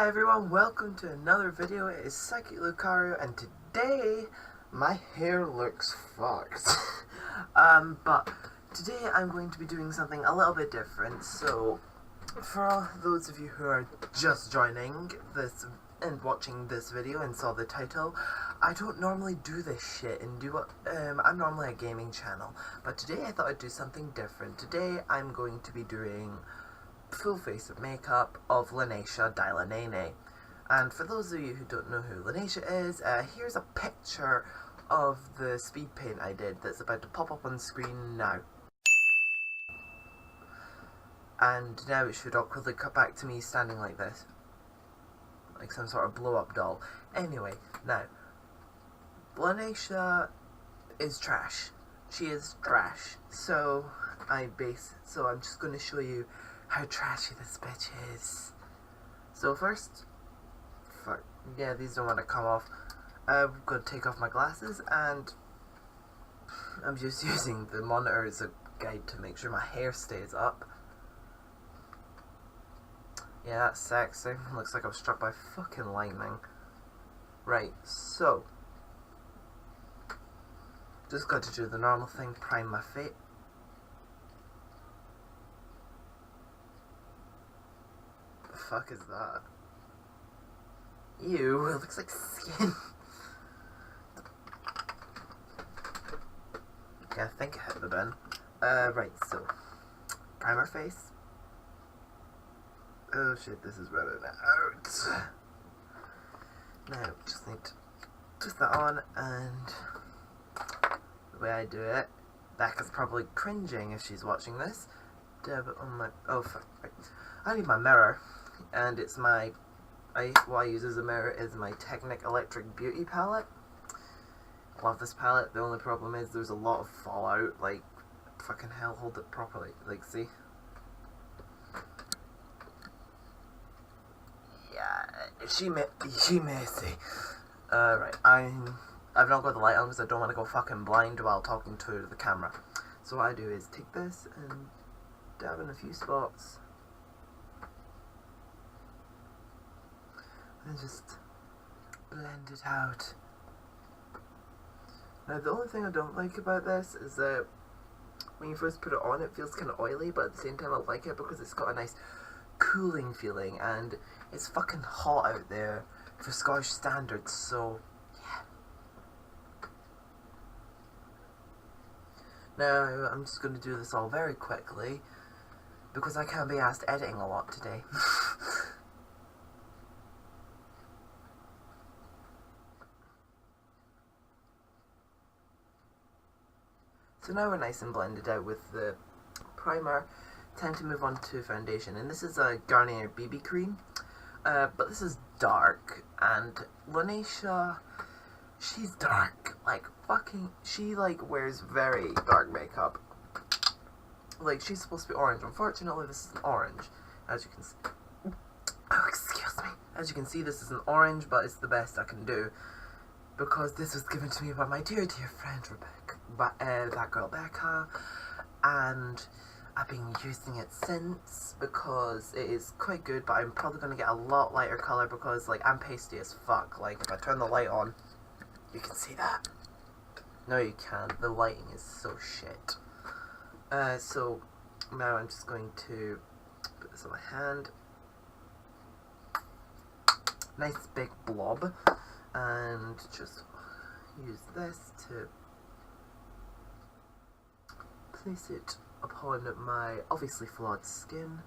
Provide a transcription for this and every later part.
Hi everyone, welcome to another video. It is Psychic Lucario, and today my hair looks fucked. But today I'm going to be doing something a little bit different. So for all those of you who are just joining this and watching this video and saw the title, I don't normally do this shit and do what I'm normally a gaming channel, but today I thought I'd do something different. Today I'm going to be doing full face of makeup of Lanaysha, Dilanaynay. And for those of you who don't know who Lanaysha is, here's a picture of the speed paint I did that's about to pop up on screen now. And now it should awkwardly cut back to me standing like this, like some sort of blow up doll. Anyway, now, Lanaysha is trash. She is trash. So I'm just going to show you how trashy this bitch is. So first, fuck, yeah, these don't want to come off. I've got to take off my glasses, and I'm just using the monitor as a guide to make sure my hair stays up. Yeah, that's sexy. Looks like I was struck by fucking lightning. Right, so just got to do the normal thing, prime my face. The fuck is that? Ew, it looks like skin. Yeah, I think I hit the bin. Right, so primer face. Oh shit, this is running out. Now, just need to twist that on, and the way I do it, Becca's probably cringing if she's watching this. Dab it on my, oh fuck, right. I need my mirror, and it's my, what I use as a mirror is my Technic Electric Beauty palette. Love this palette. The only problem is there's a lot of fallout, like, fucking hell, hold it properly, like, see? She messy. Right, I've not got the light on because I don't want to go fucking blind while talking to the camera. So what I do is take this and dab in a few spots, and just blend it out. Now the only thing I don't like about this is that when you first put it on it feels kind of oily, but at the same time I like it because it's got a nice cooling feeling, and it's fucking hot out there for Scottish standards, so yeah. Now I'm just going to do this all very quickly because I can't be asked editing a lot today. So now we're nice and blended out with the primer. Time to move on to foundation, and this is a Garnier BB cream, but this is dark, and Lanaysha, she's dark, like fucking, she like wears very dark makeup, like she's supposed to be orange. Unfortunately this is an orange, as you can see. Oh, excuse me. As you can see, this is an orange, but it's the best I can do because this was given to me by my dear friend Rebecca, that girl Becca, and I've been using it since because it is quite good, but I'm probably going to get a lot lighter colour because, like, I'm pasty as fuck. Like, if I turn the light on, you can see that. No, you can't. The lighting is so shit. So, now I'm just going to put this on my hand. Nice big blob. And just use this to place it upon my obviously flawed skin.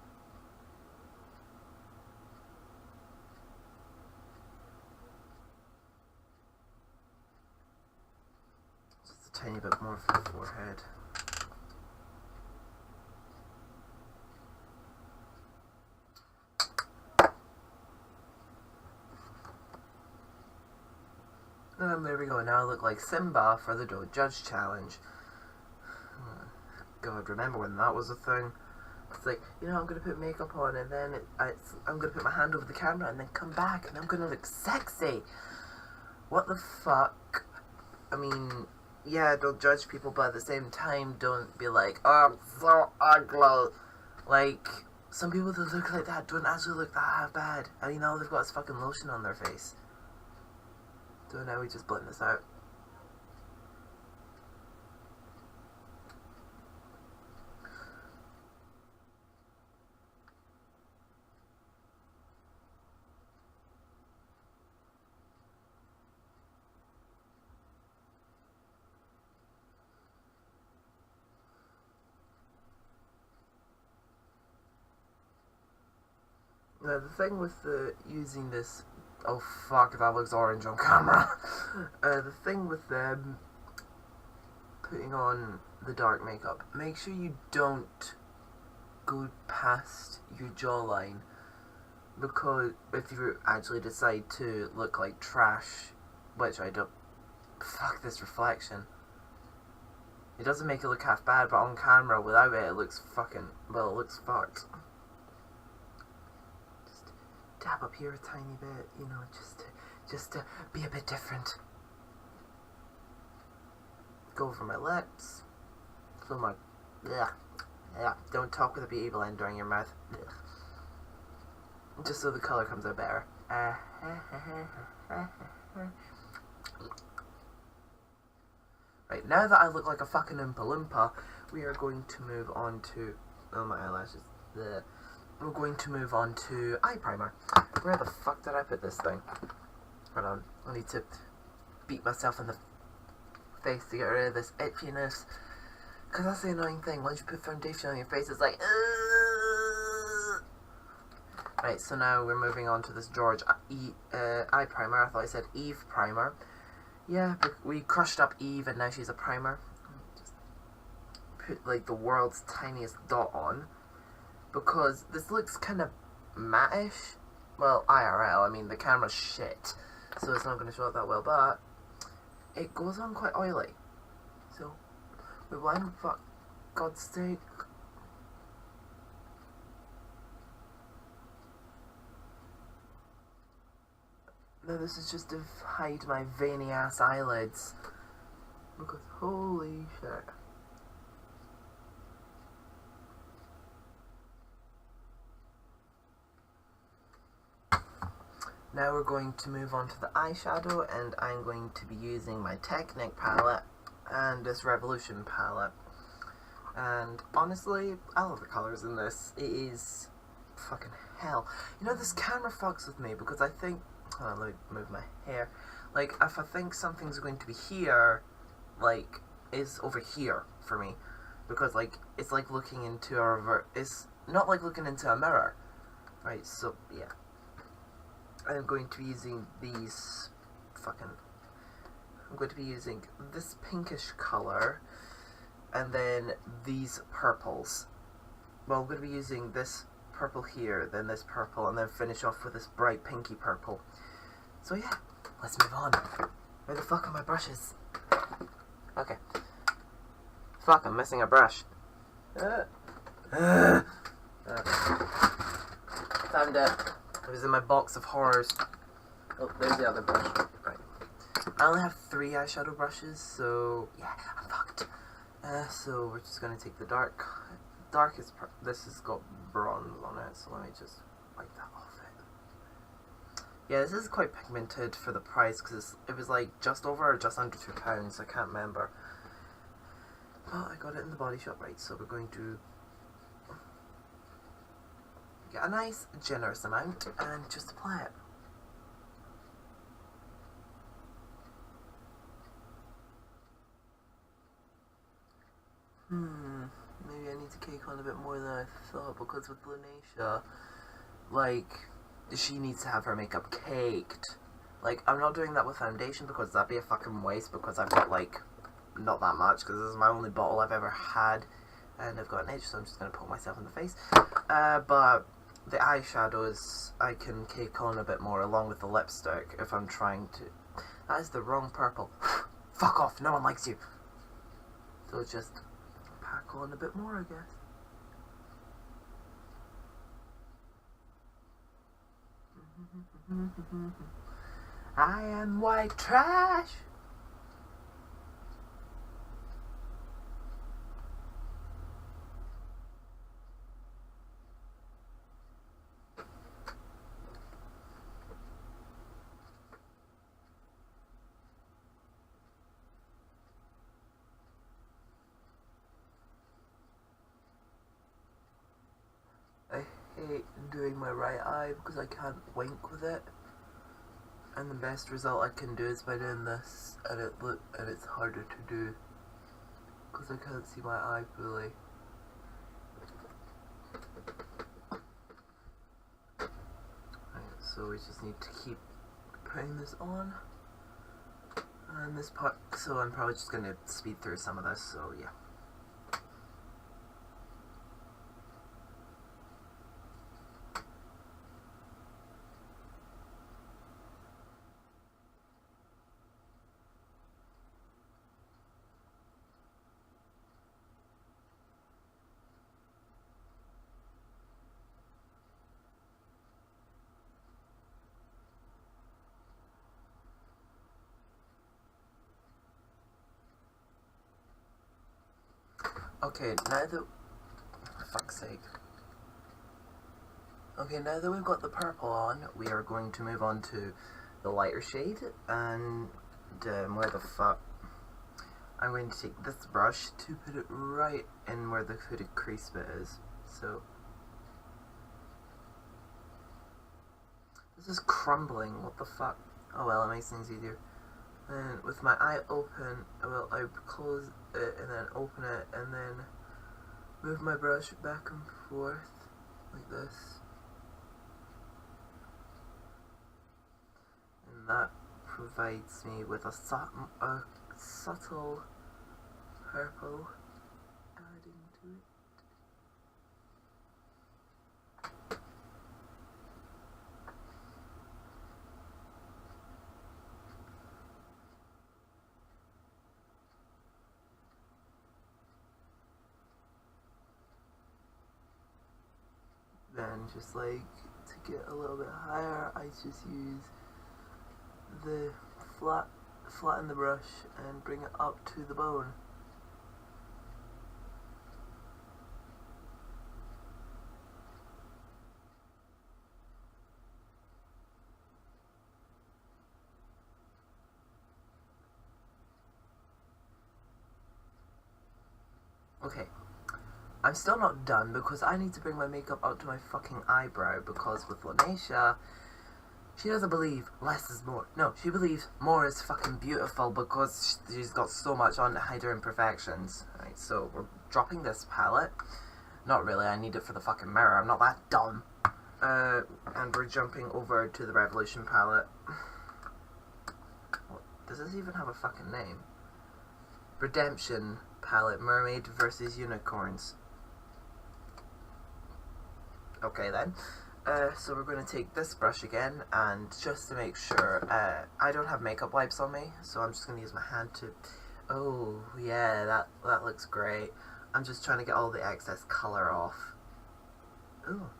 Just a tiny bit more for the forehead. And there we go, now I look like Simba for the Don't Judge challenge. God, remember when that was a thing? It's like, you know, I'm going to put makeup on, and then I'm going to put my hand over the camera and then come back and I'm going to look sexy. What the fuck? I mean, yeah, don't judge people, but at the same time, don't be like, oh, I'm so ugly. Like, some people that look like that don't actually look that half bad. I mean, all they've got is fucking lotion on their face. So now we just blend this out. Now the thing with using this, oh fuck, that looks orange on camera. The thing with them putting on the dark makeup, make sure you don't go past your jawline, because if you actually decide to look like trash, which I don't, fuck this reflection. It doesn't make it look half bad, but on camera without it, it looks fucking, well, it looks fucked. Dab up here a tiny bit, you know, just to be a bit different. Go over my lips. Fill my, don't talk with a beauty blender in your mouth. Just so the colour comes out better. Right, now that I look like a fucking Oompa Loompa, we are going to move on to, oh my eyelashes, we're going to move on to eye primer. Where the fuck did I put this thing? Hold on, I need to beat myself in the face to get rid of this itchiness. Because that's the annoying thing, once you put foundation on your face, it's like, ugh. Right, so now we're moving on to this George eye primer. I thought I said Eve primer. Yeah, but we crushed up Eve and now she's a primer. Just put like the world's tiniest dot on. Because this looks kind of matte-ish. Well, IRL, I mean, the camera's shit, so it's not going to show up that well, but it goes on quite oily. So, wait, why in fuck God's sake? No, this is just to hide my veiny-ass eyelids. Because, holy shit. Now we're going to move on to the eyeshadow, and I'm going to be using my Technic palette and this Revolution palette. And honestly, I love the colours in this. It is fucking hell. You know, this camera fucks with me because I think, hold on, let me move my hair. Like, if I think something's going to be here, like, it's over here for me. Because, like, it's like looking into a it's not like looking into a mirror. Right, so, yeah. I'm going to be using these I'm going to be using this pinkish colour and then these purples. Well, I'm going to be using this purple here, then this purple, and then finish off with this bright pinky purple. So yeah, let's move on. Where the fuck are my brushes? Okay. Fuck, I'm missing a brush. Found it. It was in my box of horrors. Oh, there's the other brush. Right. I only have 3 eyeshadow brushes, so yeah, I'm fucked. So we're just gonna take the darkest part. This has got bronze on it, so let me just wipe that off it. Yeah, this is quite pigmented for the price, because it was like just over or just under £2, I can't remember. Well, I got it in the body shop, right, so we're going to get a nice generous amount and just apply it. Maybe I need to cake on a bit more than I thought, because with Lanaysha, like, she needs to have her makeup caked. Like, I'm not doing that with foundation because that'd be a fucking waste, because I've got, like, not that much, because this is my only bottle I've ever had, and I've got an itch, so I'm just going to poke myself in the face. But the eyeshadows I can cake on a bit more along with the lipstick if I'm trying to. That is the wrong purple. Fuck off, no one likes you. So just pack on a bit more, I guess. I am white trash. hate doing my right eye because I can't wink with it. And the best result I can do is by doing this, and it's harder to do because I can't see my eye fully. Right, so we just need to keep putting this on. And this part, so I'm probably just gonna speed through some of this, so yeah. Okay, now that, for fuck's sake. Okay, now that we've got the purple on, we are going to move on to the lighter shade, and where the fuck, I'm going to take this brush to put it right in where the hooded crease bit is, so. This is crumbling, what the fuck. Oh well, it makes things easier. And with my eye open, I close it and then open it and then move my brush back and forth like this. And that provides me with a subtle purple adding to it. Then just like to get a little bit higher, I just use the flatten the brush and bring it up to the bone. Okay. I'm still not done because I need to bring my makeup up to my fucking eyebrow, because with Lanaysha, she doesn't believe less is more. No, she believes more is fucking beautiful because she's got so much on to hide her imperfections. Right, so we're dropping this palette. Not really, I need it for the fucking mirror, I'm not that dumb. And we're jumping over to the Revolution palette. What, does this even have a fucking name? Redemption palette, Mermaid versus Unicorns. Okay then, so we're going to take this brush again, and just to make sure, I don't have makeup wipes on me, so I'm just going to use my hand to, oh yeah, that looks great. I'm just trying to get all the excess colour off. Ooh,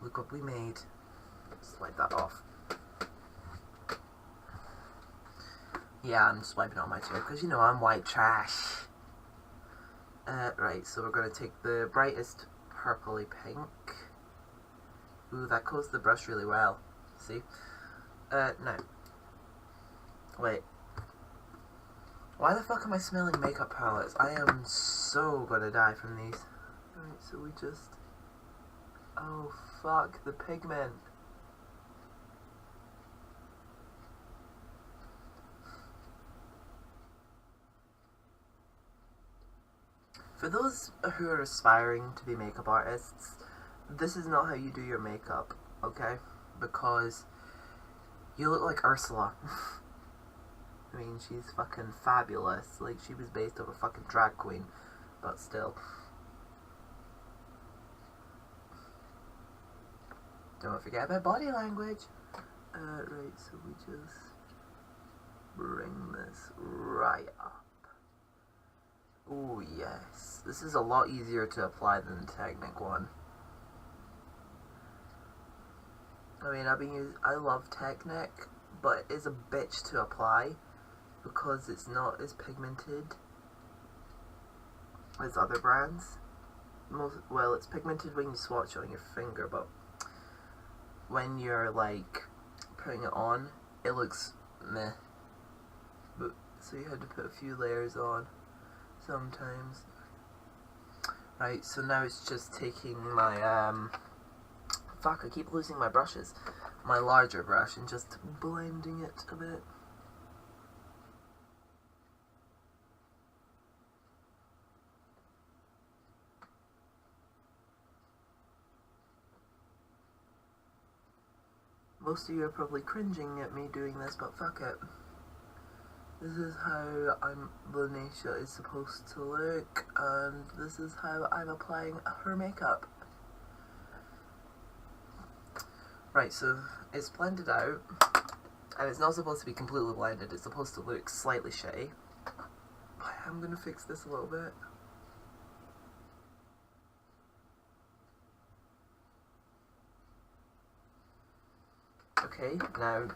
look what we made. Just wipe that off. Yeah, I'm just wiping it on my chair, because you know I'm white trash. Right, so we're going to take the brightest purpley pink. Ooh, that coats the brush really well. See? Now. Wait. Why the fuck am I smelling makeup palettes? I am so gonna die from these. Right, so we just... Oh, fuck, the pigment. For those who are aspiring to be makeup artists, this is not how you do your makeup, okay? Because you look like Ursula. I mean, she's fucking fabulous. Like, she was based off a fucking drag queen, but still. Don't forget about body language. Right, so we just bring this right up. Oh yes, this is a lot easier to apply than the Technic one. I mean, I love Technic, but it's a bitch to apply because it's not as pigmented as other brands. Well, it's pigmented when you swatch it on your finger, but when you're like putting it on, it looks meh. But so you had to put a few layers on sometimes. Right, so now it's just taking my Fuck, I keep losing my brushes. My larger brush and just blending it a bit. Most of you are probably cringing at me doing this, but fuck it. This is how Lanaysha is supposed to look, and this is how I'm applying her makeup. Right, so it's blended out, and it's not supposed to be completely blended, it's supposed to look slightly shitty. I'm gonna fix this a little bit. Okay, now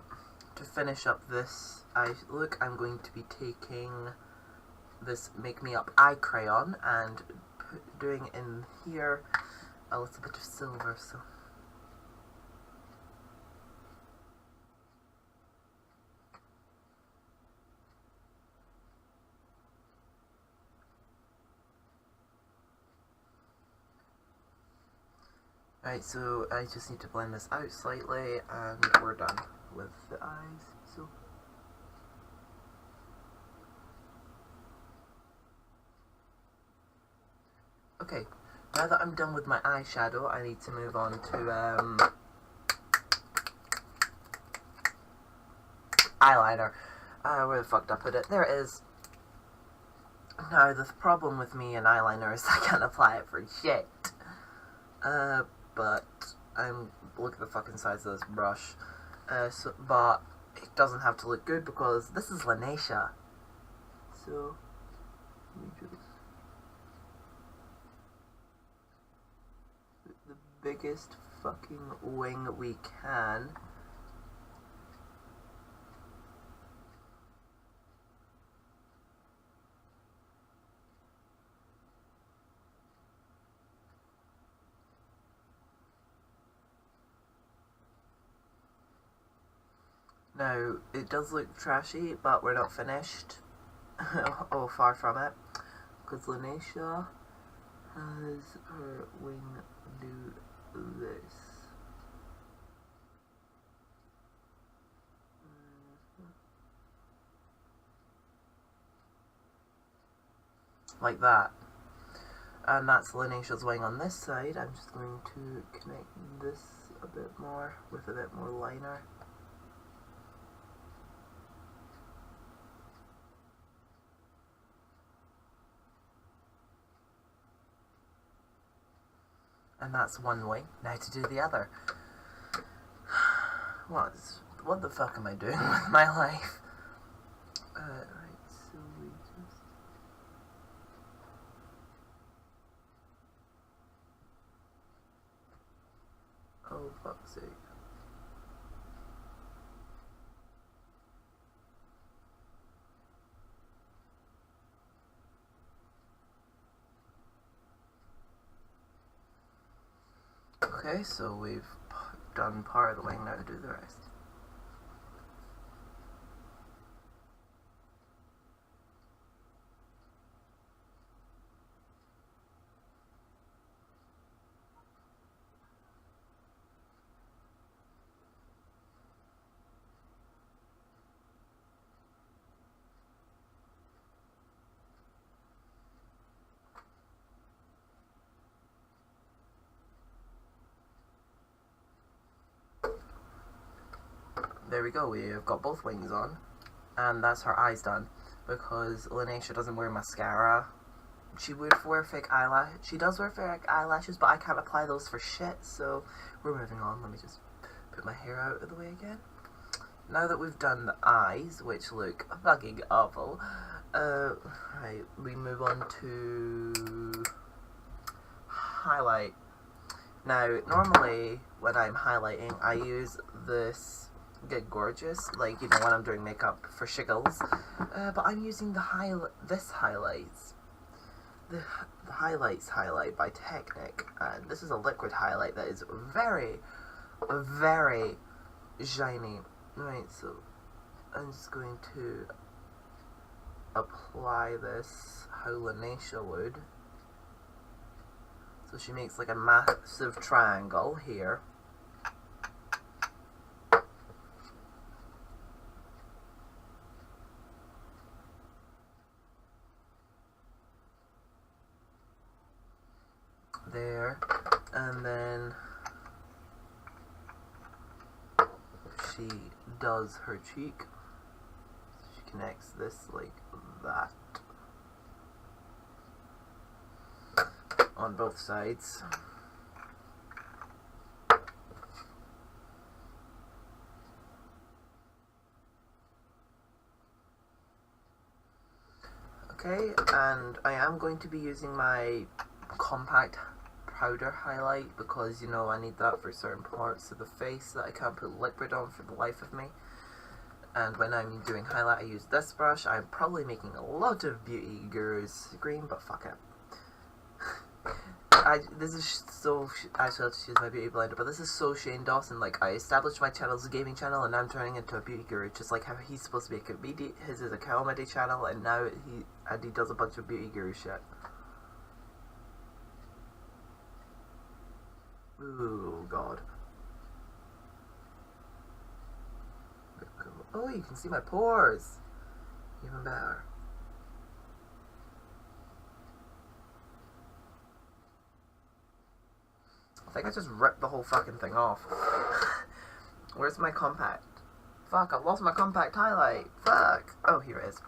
to finish up this eye look, I'm going to be taking this Make Me Up eye crayon and doing in here a little bit of silver. So right, so I just need to blend this out slightly and we're done with the eyes. So okay, now that I'm done with my eyeshadow, I need to move on to eyeliner. I really fucked up with it. There it is. Now the problem with me and eyeliner is I can't apply it for shit. But look at the fucking size of this brush. But it doesn't have to look good because this is Lanaysha. So let me just put the biggest fucking wing we can. Now, it does look trashy, but we're not finished. Oh, far from it. Because Lanaysha has her wing do this. Like that. And that's Lanaysha's wing on this side. I'm just going to connect this a bit more with a bit more liner. And that's one wing. Now to do the other. What the fuck am I doing with my life? Right, so we just... Oh, fuck's sake. Okay, so we've done part of the wing, now to do the rest. There we go, we've got both wings on, and that's her eyes done, because Lanaysha doesn't wear mascara. She would wear fake eyelash. She does wear fake eyelashes, but I can't apply those for shit, so we're moving on. Let me just put my hair out of the way again. Now that we've done the eyes, which look fucking awful, right, we move on to highlight. Now, normally, when I'm highlighting, I use this Get Gorgeous, like, you know, when I'm doing makeup for shiggles, but I'm using this highlights. The Highlights highlight by Technic, and this is a liquid highlight that is very, very shiny. Right, so I'm just going to apply this how Lanaysha would. So she makes like a massive triangle here. she does her cheek. She connects this like that on both sides. Okay, and I am going to be using my compact powder highlight because, you know, I need that for certain parts of the face that I can't put liquid on for the life of me. And when I'm doing highlight, I use this brush. I'm probably making a lot of Beauty Guru's green, but fuck it. This is so, actually I'll just use my beauty blender, but this is so Shane Dawson. Like, I established my channel as a gaming channel and now I'm turning into a beauty guru, just like how he's supposed to be a comedian. His is a comedy channel and now he does a bunch of beauty guru shit. Ooh, God. Oh, you can see my pores. Even better. I think I just ripped the whole fucking thing off. Where's my compact? Fuck, I've lost my compact highlight. Fuck. Oh, here it is.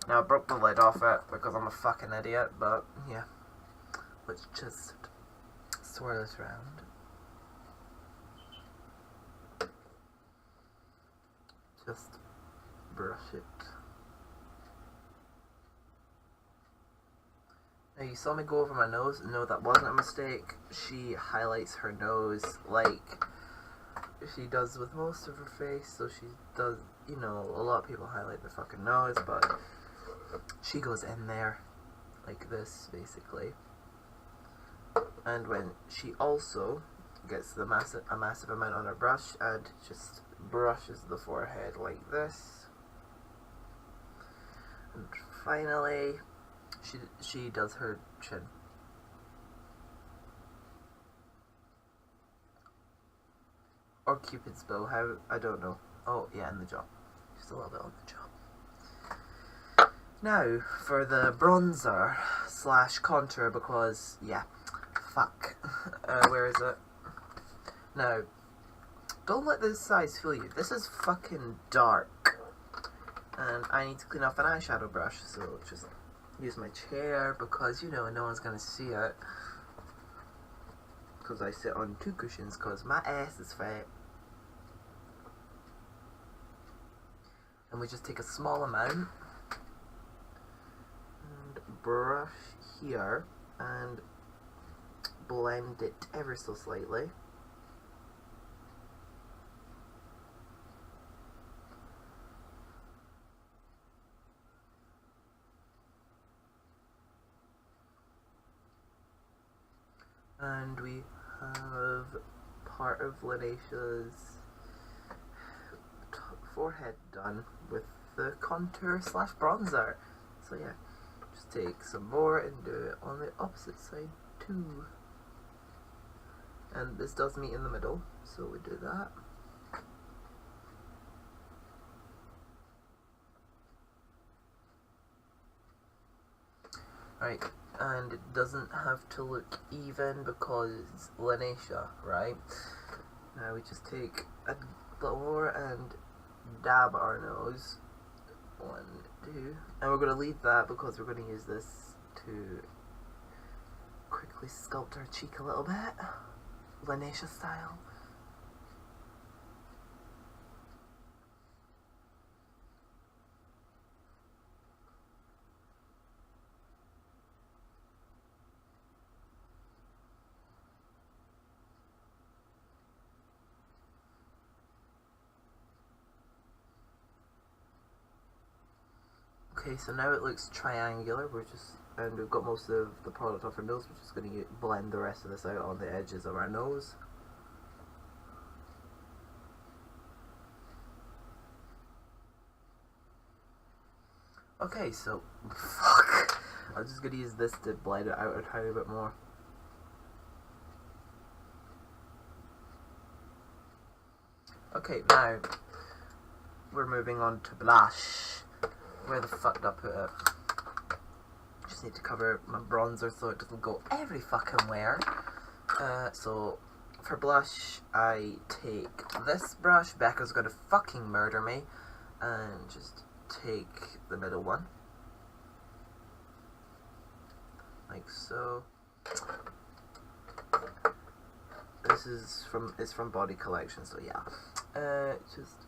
Now I broke the lid off it because I'm a fucking idiot, but yeah. Let's just swirl this around. Just brush it. Now you saw me go over my nose. No, that wasn't a mistake. She highlights her nose like she does with most of her face. So she does, you know, a lot of people highlight their fucking nose, but she goes in there like this, basically. And when she also gets a massive amount on her brush and just brushes the forehead like this. And finally, she does her chin. Or Cupid's bow, how, I don't know. Oh, yeah, in the jaw. Just a little bit on the jaw. Now, for the bronzer slash contour, because, yeah, fuck. Where is it? Now, don't let this size fool you. This is fucking dark. And I need to clean off an eyeshadow brush, so just use my chair because, you know, no one's gonna see it. Because I sit on 2 cushions because my ass is fat. And we just take a small amount and brush here and blend it ever so slightly. And we have part of Lanaysha's forehead done with the contour slash bronzer. So yeah, just take some more and do it on the opposite side too. And this does meet in the middle, so we do that. Right. And it doesn't have to look even because it's Lanaysha, right? Now we just take a little more and dab our nose. 1, 2. And we're going to leave that because we're going to use this to quickly sculpt our cheek a little bit. Lanaysha style. Okay, so now it looks triangular. And we've got most of the product off our nose. We're just going to blend the rest of this out on the edges of our nose. Okay, so fuck. I'm just going to use this to blend it out a tiny bit more. Okay, now we're moving on to blush. Where the fuck did I put it? Just need to cover my bronzer so it doesn't go every fucking where. So for blush, I take this brush. Becca's gonna fucking murder me. And just take the middle one. Like so. This is from Body Collection, so yeah. Just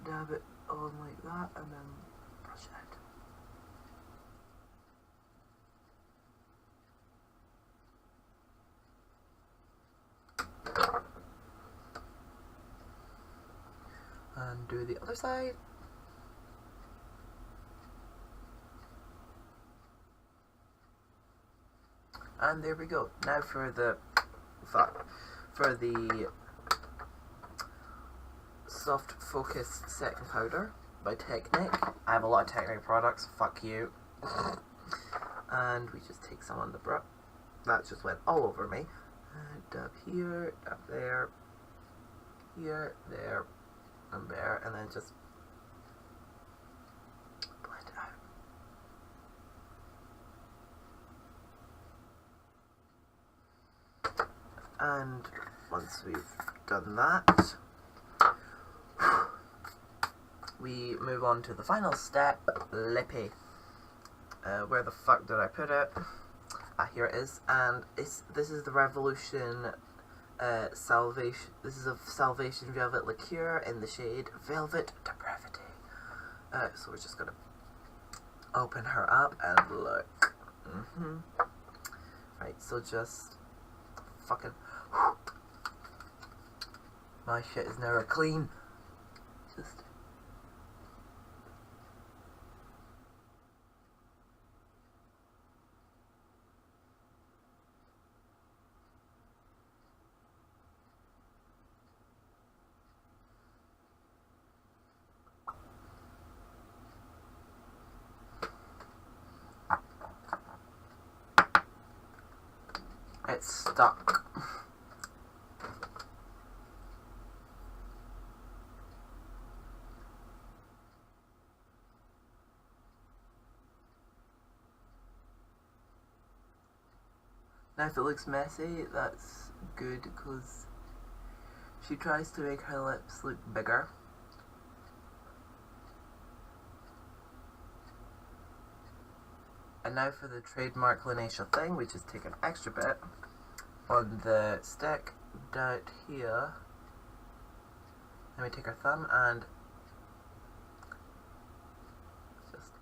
dab it on like that and then brush it out. And do the other side. And there we go. Now for the Soft Focus Setting Powder by Technic. I have a lot of Technic products, fuck you. And we just take some on the brush. That just went all over me. Dab here, dab there, here, there, and there, and then just blend it out. And once we've done that, we move on to the final step, lippy. Where the fuck did I put it? Ah, here it is. And this is the Revolution Salvation. This is a Salvation Velvet Liqueur in the shade Velvet Depravity. So we're just gonna open her up and look. Right, so just fucking. My shit is never clean. Just. It's stuck. Now if it looks messy, that's good because she tries to make her lips look bigger. And now for the trademark Lanaysha thing, we just take an extra bit on the stick down here. Then we take our thumb and just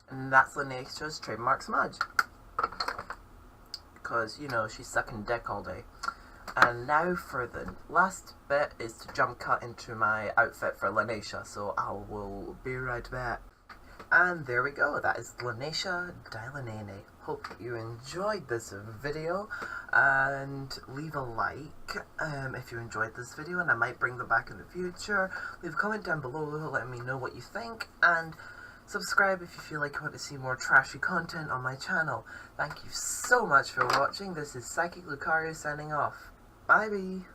and that's Lanaysha's trademark smudge. Because, you know, she's sucking dick all day. And now for the last bit is to jump cut into my outfit for Lanaysha, so I will be right back. And there we go, that is Lanaysha Dilanaynay. Hope you enjoyed this video, and leave a like if you enjoyed this video, and I might bring them back in the future. Leave a comment down below letting me know what you think, and subscribe if you feel like you want to see more trashy content on my channel. Thank you so much for watching. This is Psychic Lucario signing off. Bye bye.